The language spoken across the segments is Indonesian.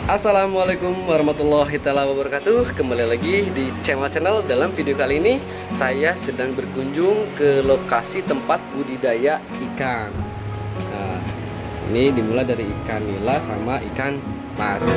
Assalamualaikum warahmatullahi wabarakatuh. Kembali lagi di channel dalam video kali ini saya sedang berkunjung ke lokasi tempat budidaya ikan. Nah, ini dimulai dari ikan nila sama ikan mas.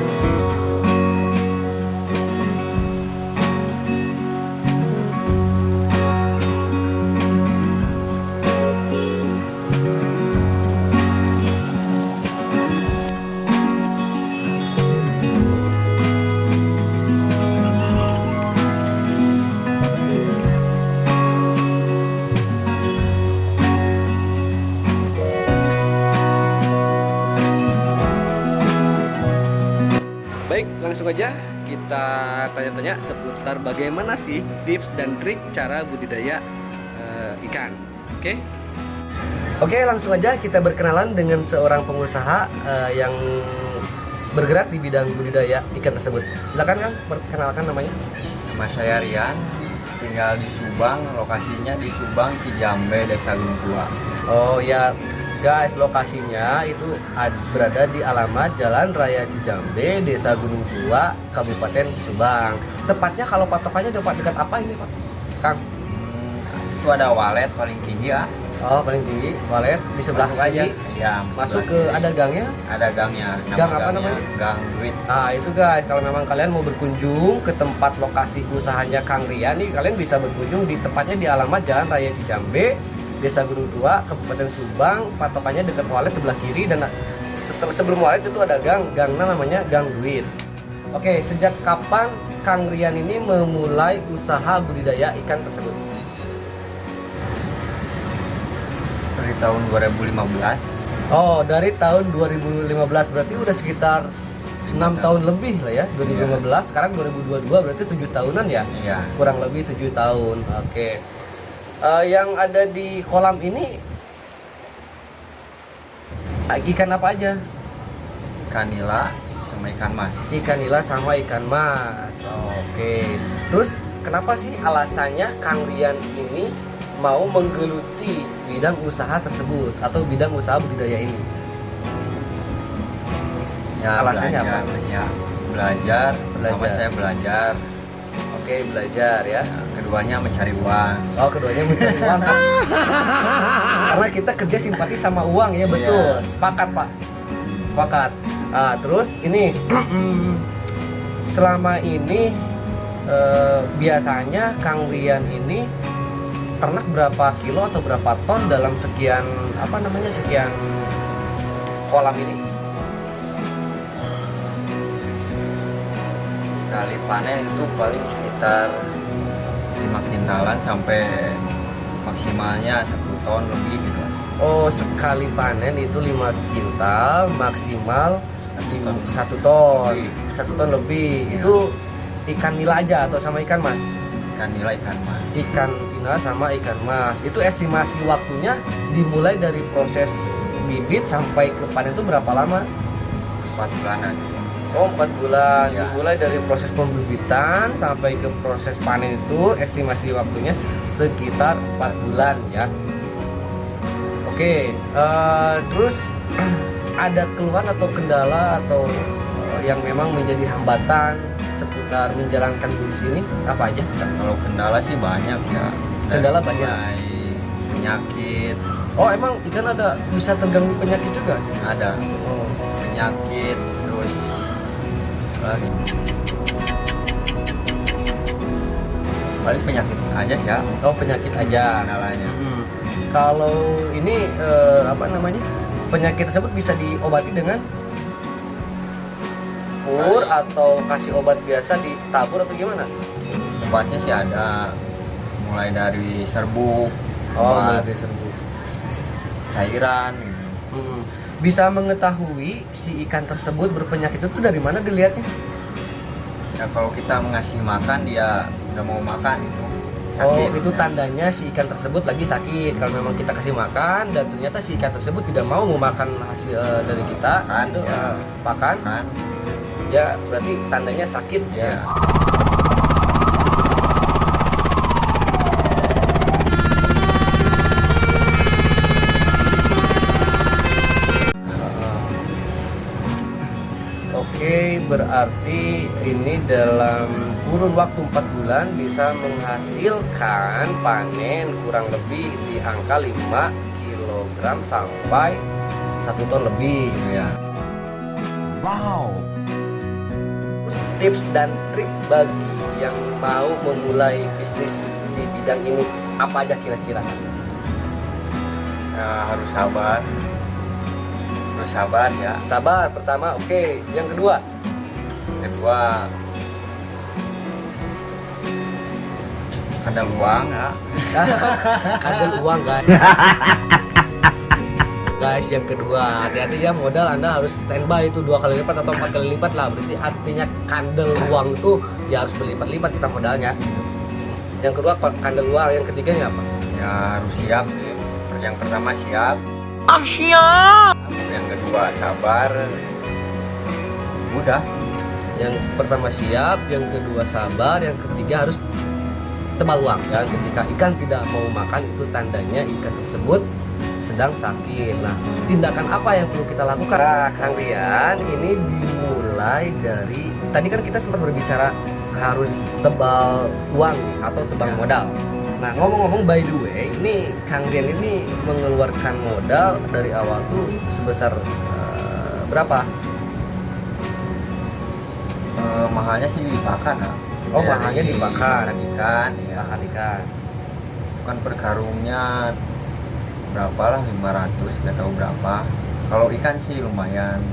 Baik, langsung aja kita tanya-tanya seputar bagaimana sih tips dan trik cara budidaya ikan. Oke, langsung aja kita berkenalan dengan seorang pengusaha yang bergerak di bidang budidaya ikan tersebut. Silakan Kang, perkenalkan namanya. Nama saya Rian, tinggal di Subang, lokasinya di Subang, Cijambe, Desa Gunung Tua. Oh ya, guys, lokasinya itu berada di alamat Jalan Raya Cijambe, Desa Gunung Tua, Kabupaten Subang. Tepatnya kalau patokannya dekat apa ini, Pak? Kang? Itu ada walet paling tinggi ya. Oh, paling tinggi, walet di sebelah Masuk aja. Ya, Masuk ke ada gangnya? Ada gangnya. Gang apa namanya? Gang Duit. Nah, itu guys, kalau memang kalian mau berkunjung ke tempat lokasi usahanya Kang Rian nih, kalian bisa berkunjung di tepatnya di alamat Jalan Raya Cijambe, Desa Gunung Tua, Kabupaten Subang. Patokannya dekat walet sebelah kiri, dan sebelum walet itu ada gangnya namanya Gang Duit. Oke, sejak kapan Kang Rian ini memulai usaha budidaya ikan tersebut? Dari tahun 2015. Oh, dari tahun 2015, berarti udah sekitar 6 tahun lebih lah ya. 2015, sekarang 2022, berarti 7 tahunan ya? Iya. Kurang lebih 7 tahun. Oke. Yang ada di kolam ini ikan apa aja? Ikan nila sama ikan mas. Ikan nila sama ikan mas. Oke. Terus kenapa sih alasannya Kang Rian ini mau menggeluti bidang usaha tersebut atau bidang usaha budidaya ini? Ya, Alasannya belajar, apa? Ya, belajar. Pertama saya belajar. Oke, belajar ya. Keduanya mencari uang. Oh, keduanya mencari uang. Karena kita kerja simpati sama uang ya, betul. Iya. Sepakat, Pak. Sepakat. Nah, terus ini selama ini biasanya Kang Rian ini ternak berapa kilo atau berapa ton dalam sekian sekian kolam ini? Kali panen itu paling sekitar 5 kintalan sampai maksimalnya 1 ton lebih gitu. Oh, sekali panen itu 5 kintal, maksimal 1 ton. 1 ton lebih. Iya. Itu ikan nila aja atau sama ikan mas? Ikan nila, ikan mas. Ikan nila sama ikan mas. Itu estimasi waktunya dimulai dari proses bibit sampai ke panen itu berapa lama? 4 bulanan. Oh, 4 bulan. Ya. Dimulai dari proses pembibitan sampai ke proses panen itu estimasi waktunya sekitar 4 bulan ya. Oke, terus ada keluhan atau kendala atau yang memang menjadi hambatan seputar menjalankan bisnis ini apa aja? Kalau kendala sih banyak ya. Kendala banyak. Mulai penyakit Oh, emang ikan ada bisa terganggu penyakit juga? ada. Oh. Penyakit terus lagi. Paling penyakit aja sih ya. Oh, penyakit aja. Kendalanya. Kalau ini penyakit tersebut bisa diobati dengan pur atau kasih obat biasa ditabur atau gimana? Obatnya sih ada, mulai dari serbuk, Oh, obat dari serbuk. cairan. Bisa mengetahui si ikan tersebut berpenyakit itu dari mana dilihatnya? Ya kalau kita mengasih makan dia udah mau makan itu Oh, sakit. itu tandanya si ikan tersebut lagi sakit. Kalau memang kita kasih makan dan ternyata si ikan tersebut tidak mau memakan hasil dari kita, Kan, itu ya. pakan, Kan? ya berarti tandanya sakit ya. Ya. Oke, berarti ini dalam kurun waktu 4 bulan bisa menghasilkan panen kurang lebih di angka 5 kg sampai 1 ton lebih ya. Wow. Tips dan trik bagi yang mau memulai bisnis di bidang ini apa aja kira-kira? Ya, harus sabar ya. Sabar pertama, oke. Yang kedua, ada uang ya. kadang uang guys. Guys, yang kedua, hati-hati ya, modal Anda harus standby itu 2 kali lipat atau 4 kali lipat lah. Berarti artinya kandel uang tuh ya harus berlipat-lipat kita modalnya. Yang kedua kandel uang, yang ketiganya apa? Ya harus siap sih. Yang pertama siap. Siap. Yang kedua sabar. Mudah. Yang pertama siap, yang kedua sabar, yang ketiga harus tebal uang ya. Ketika ikan tidak mau makan itu tandanya ikan tersebut sedang sakit. Nah, tindakan apa yang perlu kita lakukan? Nah, Kang Rian, ini dimulai dari tadi kan kita sempat berbicara harus tebal uang atau tebal modal. Nah, ngomong-ngomong by the way, ini Kang Rian ini mengeluarkan modal dari awal tuh sebesar berapa? Mahalnya sih di pakan ya. Oh, mahalnya di pakan. Ikan ya. Pakan ikan. Kan per karungnya berapa lah, 500, nggak tahu berapa. Kalau ikan sih lumayan.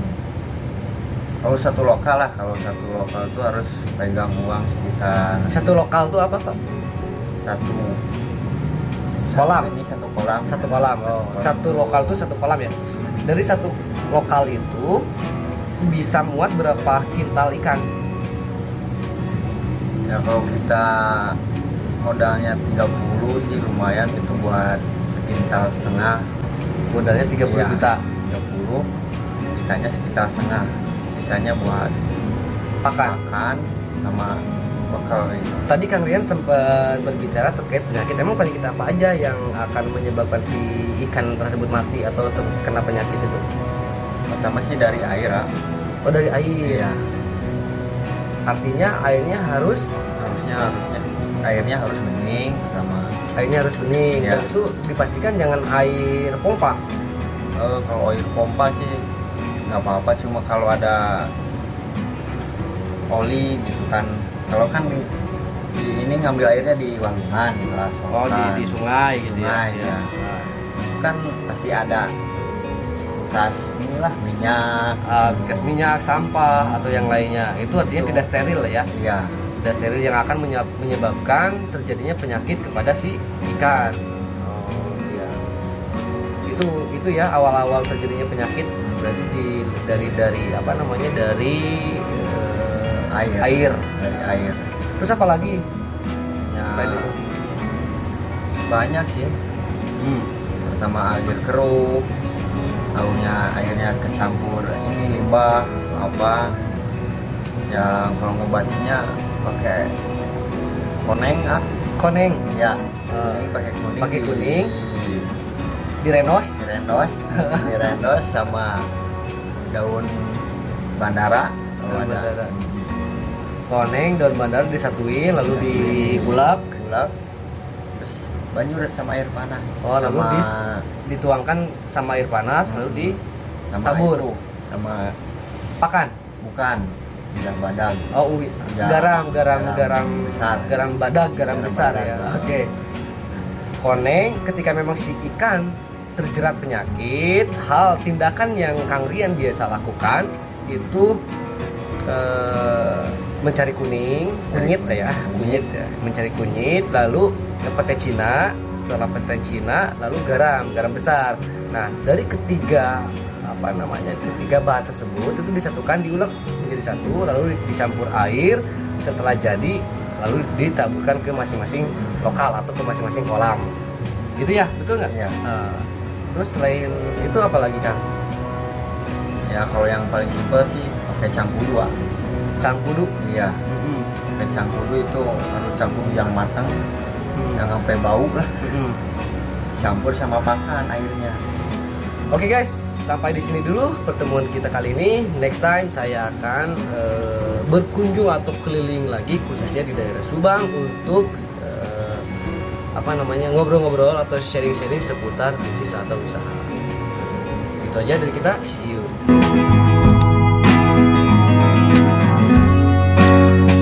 Kalau satu lokal itu harus pegang uang sekitar Satu lokal tuh apa, Pak? satu Kolam. ini satu kolam. Satu kolam. Oh, satu lokal tuh satu kolam ya. Dari satu lokal itu bisa muat berapa kintal ikan? Ya kalau kita modalnya 30 sih lumayan, itu buat sekintal setengah. Modalnya 30 Iya, juta. 30, ikannya sekitar setengah, sisanya buat Pakan. makan sama bekal itu. Tadi Kang Rian sempat berbicara terkait penyakit. Emang penyakit apa aja yang akan menyebabkan si ikan tersebut mati atau terkena penyakit itu? Pertama sih dari air ya. Oh, dari air. Iya. Artinya airnya harus airnya harus bening sama bening. Iya. Dan itu dipastikan jangan air pompa. kalau air pompa sih nggak apa-apa, cuma kalau ada oli gitu kan. Kalau kan ini ngambil airnya di walungan gitu lah. Oh, di sungai gitu ya. Sungai, ya. Kan pasti ada bekas inilah minyak. Bekas minyak, sampah atau yang lainnya. Itu artinya Itu. tidak steril ya. Iya. Tidak steril yang akan menyebabkan terjadinya penyakit kepada si ikan. Oh iya. Itu ya awal-awal terjadinya penyakit berarti dari apa namanya? Dari air. Dari air. Terus apa lagi? Ya, Selain itu. banyak sih. Pertama air keruh, airnya kecampur ini limbah apa. Yang kalau ngobatinya pakai koneng Eh, ya. Ini pakai kuning. pakai kuning. Direnos. Direndos sama daun bandara. Daun bandara. Koneng, daun bandara disatuin lalu diulek. Terus banjur sama air panas. Oh, lalu sama, dituangkan sama air panas lalu sama tabur. itu, sama pakan. bukan bilang badan. Oh, Ya, garam besar. garam badak, garam Garam besar badak, ya. ya. Oke. Koneng, ketika memang si ikan terjerat penyakit, tindakan yang Kang Rian biasa lakukan itu mencari kunyit ya, mencari kunyit, lalu pete Cina, setelah pete Cina, lalu garam besar. Nah, dari ketiga bahan tersebut itu disatukan, diulek menjadi satu, lalu dicampur air. Setelah jadi, lalu ditaburkan ke masing-masing lokal atau ke masing-masing kolam. Gitu ya, betul nggak? Iya. Terus selain itu apa lagi, Kang? Ya kalau yang paling simpel sih pakai cangkudu. Cangkudu. Iya. Pakai cangkudu itu harus cangkudu yang matang, yang sampai bau lah. Campur sama pakan airnya. Oke guys, sampai di sini dulu pertemuan kita kali ini. Next time saya akan berkunjung atau keliling lagi khususnya di daerah Subang untuk ngobrol-ngobrol atau sharing-sharing seputar bisnis atau usaha. Itu aja dari kita. See you.